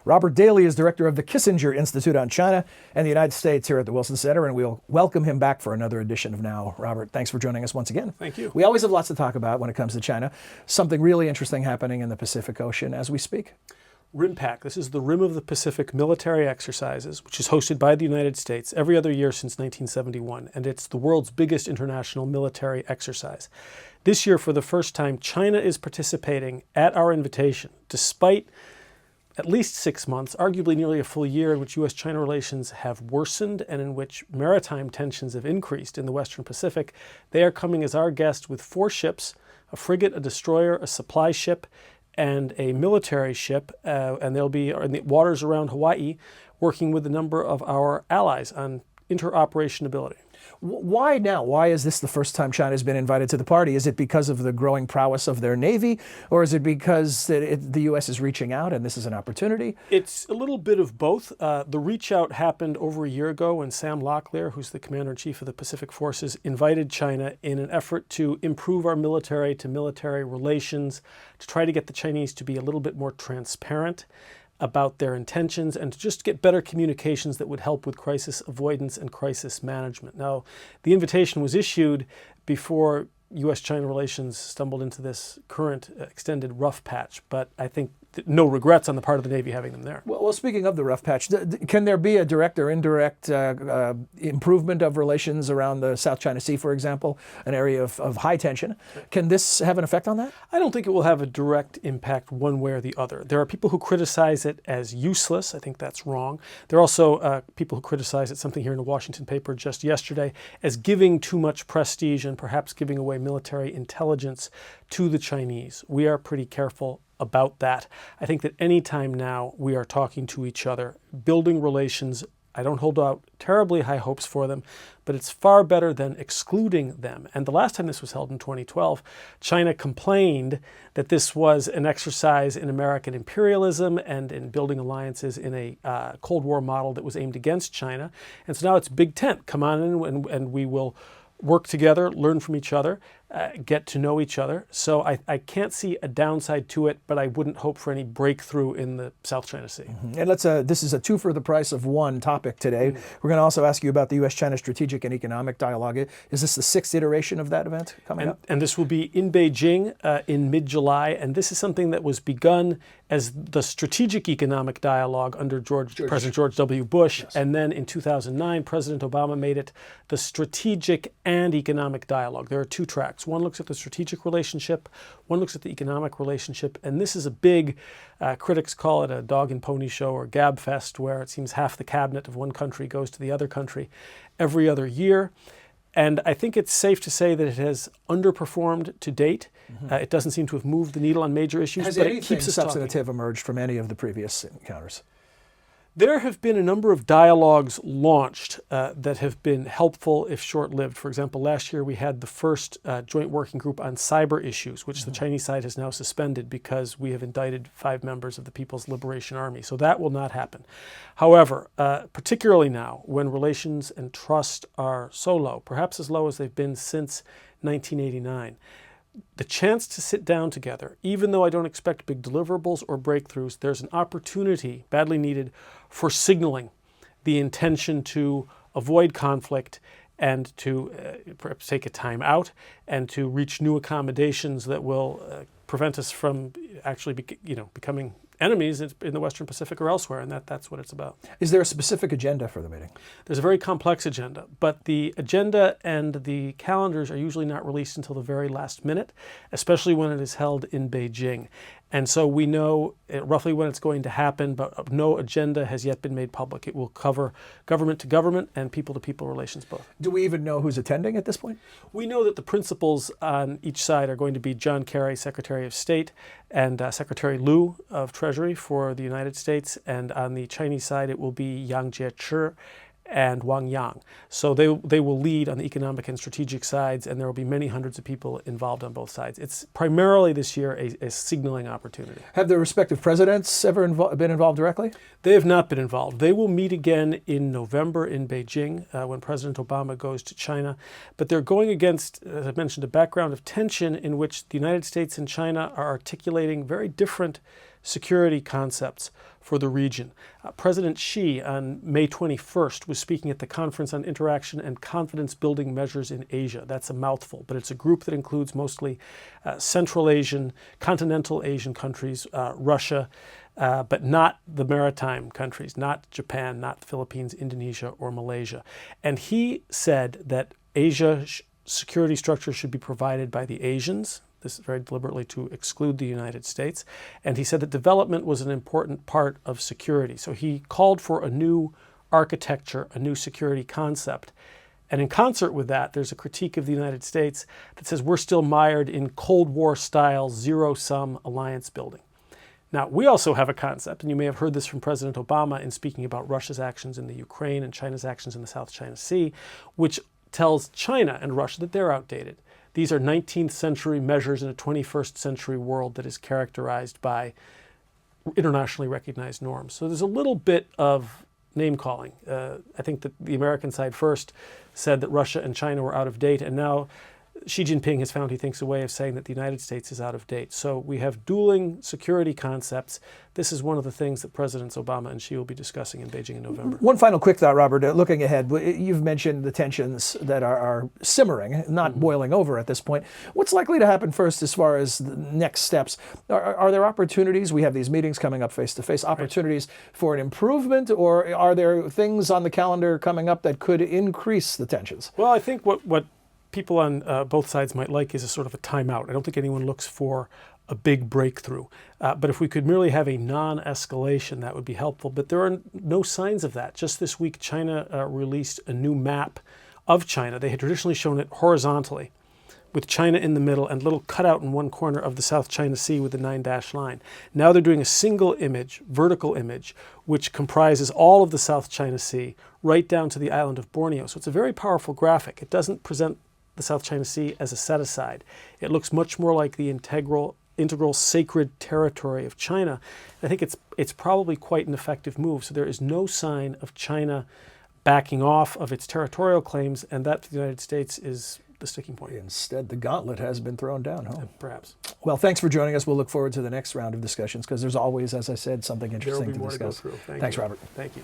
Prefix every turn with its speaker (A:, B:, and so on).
A: Robert Daly is director of the Kissinger Institute on China and the United States here at the Wilson Center, and we'll welcome him back for another edition of Now. Robert, thanks for joining us once again.
B: Thank you.
A: We always have lots to talk about when it comes to China. Something really interesting happening in the Pacific Ocean as we speak.
B: RIMPAC, this is the Rim of the Pacific military exercises, which is hosted by the United States every other year since 1971, and it's the world's biggest international military exercise. This year, for the first time, China is participating at our invitation, despite at least 6 months, arguably nearly a full year, in which U.S. China relations have worsened and in which maritime tensions have increased in the Western Pacific. They are coming as our guest with 4 ships, a frigate, a destroyer, a supply ship, and a military ship, and they'll be in the waters around Hawaii, working with a number of our allies on interoperability.
A: Why now? Why is this the first time China has been invited to the party? Is it because of the growing prowess of their Navy, or is it because the U.S. is reaching out and this is an opportunity?
B: It's a little bit of both. The reach out happened over a year ago when Sam Locklear, who's the Commander-in-Chief of the Pacific Forces, invited China in an effort to improve our military-to-military relations, to try to get the Chinese to be a little bit more transparent about their intentions and to just get better communications that would help with crisis avoidance and crisis management. Now, the invitation was issued before U.S. China relations stumbled into this current extended rough patch, but I think no regrets on the part of the Navy having them there.
A: Well, speaking of the rough patch, can there be a direct or indirect improvement of relations around the South China Sea, for example, an area of high tension? Can this have an effect on that?
B: I don't think it will have a direct impact one way or the other. There are people who criticize it as useless. I think that's wrong. There are also people who criticize it, something here in the Washington paper just yesterday, as giving too much prestige and perhaps giving away military intelligence to the Chinese. We are pretty careful about that. I think that any time now we are talking to each other, building relations. I don't hold out terribly high hopes for them, but it's far better than excluding them. And the last time this was held in 2012, China complained that this was an exercise in American imperialism and in building alliances in a Cold War model that was aimed against China. And so now it's big tent. Come on in and we will work together, learn from each other, get to know each other. So I can't see a downside to it, but I wouldn't hope for any breakthrough in the South China Sea.
A: Mm-hmm. And this is a 2 for the price of 1 topic today. Mm-hmm. We're going to also ask you about the U.S. China Strategic and Economic Dialogue. Is this the 6th iteration of that event coming up?
B: And this will be in Beijing in mid-July. And this is something that was begun as the Strategic Economic Dialogue under President George W. Bush. Yes. And then in 2009, President Obama made it the Strategic and Economic Dialogue. There are 2 tracks. One looks at the strategic relationship, one looks at the economic relationship, and this is a big, critics call it a dog and pony show or gab fest, where it seems half the cabinet of one country goes to the other country every other year. And I think it's safe to say that it has underperformed to date. Mm-hmm. It doesn't seem to have moved the needle on major issues,
A: but it keeps us substantive emerged from any of the previous encounters?
B: There have been a number of dialogues launched that have been helpful if short-lived. For example, last year we had the first joint working group on cyber issues, which the Chinese side has now suspended because we have indicted 5 members of the People's Liberation Army. So that will not happen. However, particularly now when relations and trust are so low, perhaps as low as they've been since 1989, the chance to sit down together, even though I don't expect big deliverables or breakthroughs, there's an opportunity, badly needed, for signaling the intention to avoid conflict and to perhaps take a time out and to reach new accommodations that will prevent us from actually becoming enemies in the Western Pacific or elsewhere, and that's what it's about.
A: Is there a specific agenda for the meeting?
B: There's a very complex agenda, but the agenda and the calendars are usually not released until the very last minute, especially when it is held in Beijing. And so we know roughly when it's going to happen, but no agenda has yet been made public. It will cover government to government and people to people relations both.
A: Do we even know who's attending at this point?
B: We know that the principals on each side are going to be John Kerry, Secretary of State, and Secretary Liu of Treasury for the United States. And on the Chinese side, it will be Yang Jiechi and Wang Yang. So they will lead on the economic and strategic sides, and there will be many hundreds of people involved on both sides. It's primarily this year a signaling opportunity.
A: Have the respective presidents ever been involved directly?
B: They have not been involved. They will meet again in November in Beijing when President Obama goes to China. But they're going against, as I mentioned, a background of tension in which the United States and China are articulating very different security concepts for the region. President Xi on May 21st was speaking at the Conference on Interaction and Confidence Building Measures in Asia. That's a mouthful, but it's a group that includes mostly Central Asian, continental Asian countries, Russia, but not the maritime countries, not Japan, not the Philippines, Indonesia, or Malaysia. And he said that Asia security structure should be provided by the Asians, this very deliberately to exclude the United States. And he said that development was an important part of security. So he called for a new architecture, a new security concept. And in concert with that, there's a critique of the United States that says we're still mired in Cold War-style zero-sum alliance building. Now, we also have a concept, and you may have heard this from President Obama in speaking about Russia's actions in the Ukraine and China's actions in the South China Sea, which tells China and Russia that they're outdated. These are 19th century measures in a 21st century world that is characterized by internationally recognized norms. So there's a little bit of name calling. I think that the American side first said that Russia and China were out of date, and now Xi Jinping has found, he thinks, a way of saying that the United States is out of date. So we have dueling security concepts. This is one of the things that Presidents Obama and Xi will be discussing in Beijing in November.
A: One final quick thought, Robert. Looking ahead, you've mentioned the tensions that are simmering, not boiling over at this point. What's likely to happen first as far as the next steps? Are there opportunities? We have these meetings coming up face-to-face, opportunities for an improvement, or are there things on the calendar coming up that could increase the tensions?
B: Well, I think what people on both sides might like is a sort of a timeout. I don't think anyone looks for a big breakthrough. But if we could merely have a non-escalation, that would be helpful. But there are no signs of that. Just this week, China released a new map of China. They had traditionally shown it horizontally, with China in the middle and a little cutout in one corner of the South China Sea with the 9-dash line. Now they're doing a single image, vertical image, which comprises all of the South China Sea, right down to the island of Borneo. So it's a very powerful graphic. It doesn't present the South China Sea as a set-aside. It looks much more like the integral sacred territory of China. I think it's probably quite an effective move. So there is no sign of China backing off of its territorial claims, and that for the United States is the sticking point.
A: Instead, the gauntlet has been thrown down, huh?
B: Perhaps.
A: Well, thanks for joining us. We'll look forward to the next round of discussions because there's always, as I said, something interesting to discuss.
B: There will be more to go through.
A: Thanks, Robert.
B: Thank you.